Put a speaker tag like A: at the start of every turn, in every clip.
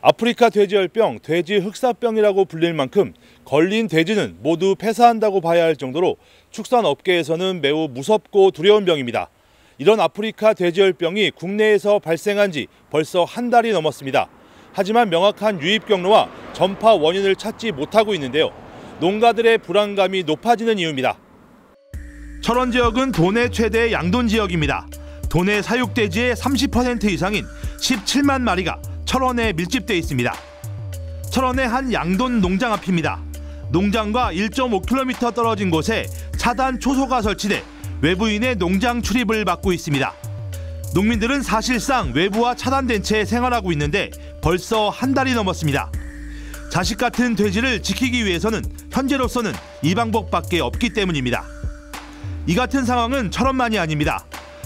A: 아프리카 돼지열병, 돼지 흑사병이라고 불릴 만큼 걸린 돼지는 모두 폐사한다고 봐야 할 정도로 축산업계에서는 매우 무섭고 두려운 병입니다. 이런 아프리카 돼지열병이 국내에서 발생한 지 벌써 한 달이 넘었습니다. 하지만 명확한 유입 경로와 전파 원인을 찾지 못하고 있는데요. 농가들의 불안감이 높아지는 이유입니다. 철원 지역은 도내 최대 양돈 지역입니다. 도내 사육돼지의 30% 이상인 17만 마리가 철원에 밀집돼 있습니다. 철원의 한 양돈 농장 앞입니다. 농장과 1.5km 떨어진 곳에 차단 초소가 설치돼 외부인의 농장 출입을 막고 있습니다. 농민들은 사실상 외부와 차단된 채 생활하고 있는데 벌써 한 달이 넘었습니다. 자식 같은 돼지를 지키기 위해서는 현재로서는 이 방법밖에 없기 때문입니다. 이 같은 상황은 철원만이 아닙니다.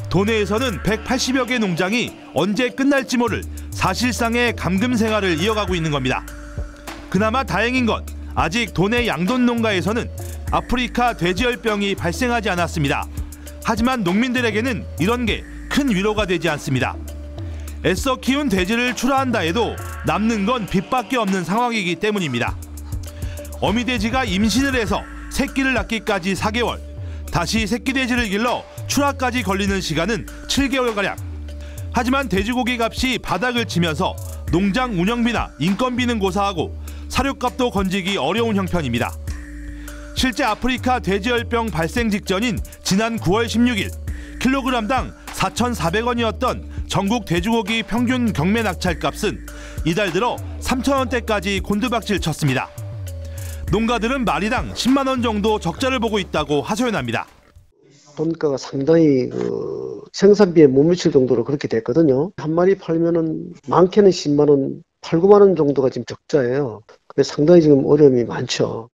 A: 도내에서는 180여 개 농장이 언제 끝날지 모를 사실상의 감금 생활을 이어가고 있는 겁니다. 그나마 다행인 건 아직 도내 양돈 농가에서는 아프리카 돼지열병이 발생하지 않았습니다. 하지만 농민들에게는 이런 게 큰 위로가 되지 않습니다. 애써 키운 돼지를 출하한다 해도 남는 건 빚밖에 없는 상황이기 때문입니다. 어미돼지가 임신을 해서 새끼를 낳기까지 4개월, 다시 새끼 돼지를 길러 출하까지 걸리는 시간은 7개월가량. 하지만 돼지고기 값이 바닥을 치면서 농장 운영비나 인건비는 고사하고 사료값도 건지기 어려운 형편입니다. 실제 아프리카 돼지열병 발생 직전인 지난 9월 16일 킬로그램당 4,400원이었던 전국 돼지고기 평균 경매 낙찰값은 이달 들어 3,000원대까지 곤두박질 쳤습니다. 농가들은 마리당 10만 원 정도 적자를 보고 있다고 하소연합니다.
B: 돈가가 상당히 생산비에 못 미칠 정도로 그렇게 됐거든요. 한 마리 팔면은 많게는 10만 원, 8, 9만 원 정도가 지금 적자예요. 근데 상당히 지금 어려움이 많죠.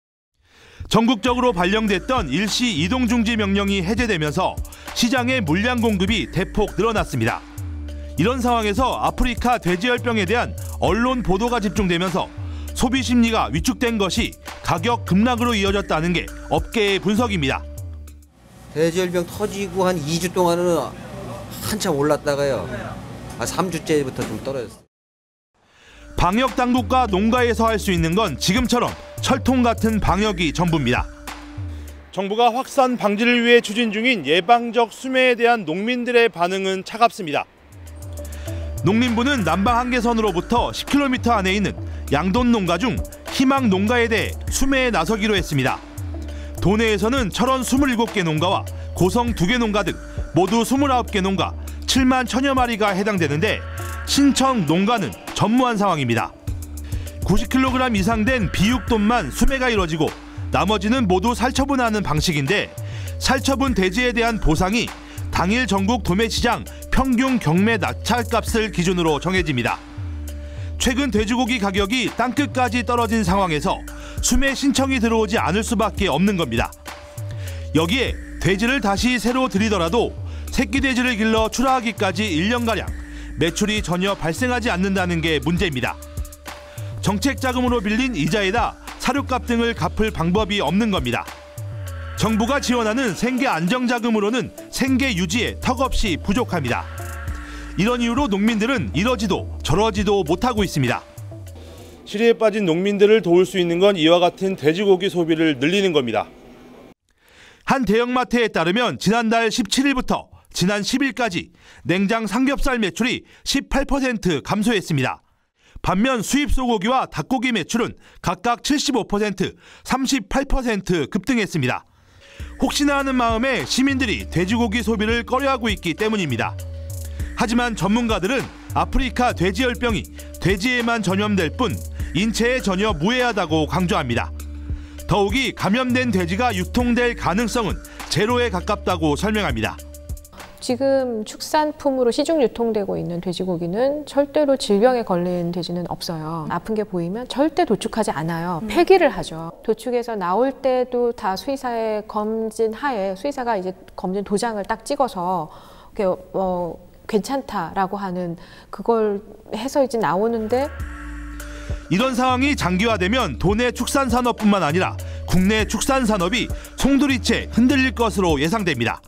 A: 전국적으로 발령됐던 일시 이동중지 명령이 해제되면서 시장의 물량 공급이 대폭 늘어났습니다. 이런 상황에서 아프리카 돼지열병에 대한 언론 보도가 집중되면서 소비 심리가 위축된 것이 가격 급락으로 이어졌다는 게 업계의 분석입니다.
C: 돼지열병 터지고 한 2주 동안은 한참 올랐다가요. 3주째부터 좀 떨어졌어요.
A: 방역 당국과 농가에서 할 수 있는 건 지금처럼 철통 같은 방역이 전부입니다. 정부가 확산 방지를 위해 추진 중인 예방적 수매에 대한 농민들의 반응은 차갑습니다. 농림부는 남방 한계선으로부터 10km 안에 있는 양돈 농가 중 희망 농가에 대해 수매에 나서기로 했습니다. 도내에서는 철원 27개 농가와 고성 2개 농가 등 모두 29개 농가 7만 1000여 마리가 해당되는데 신청 농가는 전무한 상황입니다. 90kg 이상 된 비육돈만 수매가 이뤄지고 나머지는 모두 살처분하는 방식인데 살처분 돼지에 대한 보상이 당일 전국 도매시장 평균 경매 낙찰값을 기준으로 정해집니다. 최근 돼지고기 가격이 땅끝까지 떨어진 상황에서 수매 신청이 들어오지 않을 수밖에 없는 겁니다. 여기에 돼지를 다시 새로 들이더라도 새끼 돼지를 길러 출하하기까지 1년가량 매출이 전혀 발생하지 않는다는 게 문제입니다. 정책 자금으로 빌린 이자에다 사료값 등을 갚을 방법이 없는 겁니다. 정부가 지원하는 생계 안정자금으로는 생계 유지에 턱없이 부족합니다. 이런 이유로 농민들은 이러지도 저러지도 못하고 있습니다. 시리에 빠진 농민들을 도울 수 있는 건 이와 같은 돼지고기 소비를 늘리는 겁니다. 한 대형마트에 따르면 지난달 17일부터 지난 10일까지 냉장 삼겹살 매출이 18% 감소했습니다. 반면 수입 소고기와 닭고기 매출은 각각 75%, 38% 급등했습니다. 혹시나 하는 마음에 시민들이 돼지고기 소비를 꺼려하고 있기 때문입니다. 하지만 전문가들은 아프리카 돼지열병이 돼지에만 전염될 뿐 인체에 전혀 무해하다고 강조합니다. 더욱이 감염된 돼지가 유통될 가능성은 제로에 가깝다고 설명합니다.
D: 지금 축산품으로 시중 유통되고 있는 돼지고기는 절대로 질병에 걸린 돼지는 없어요. 아픈 게 보이면 절대 도축하지 않아요. 폐기를 하죠. 도축해서 나올 때도 다 수의사의 검진 하에 수의사가 이제 검진 도장을 딱 찍어서 괜찮다라고 하는 그걸 해서 이제 나오는데
A: 이런 상황이 장기화되면 도내 축산산업뿐만 아니라 국내 축산산업이 송두리째 흔들릴 것으로 예상됩니다.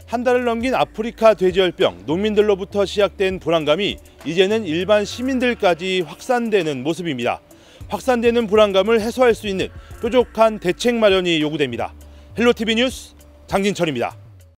A: 한 달을 넘긴 아프리카 돼지열병, 농민들로부터 시작된 불안감이 이제는 일반 시민들까지 확산되는 모습입니다. 확산되는 불안감을 해소할 수 있는 뾰족한 대책 마련이 요구됩니다. 헬로티비 뉴스 장진철입니다.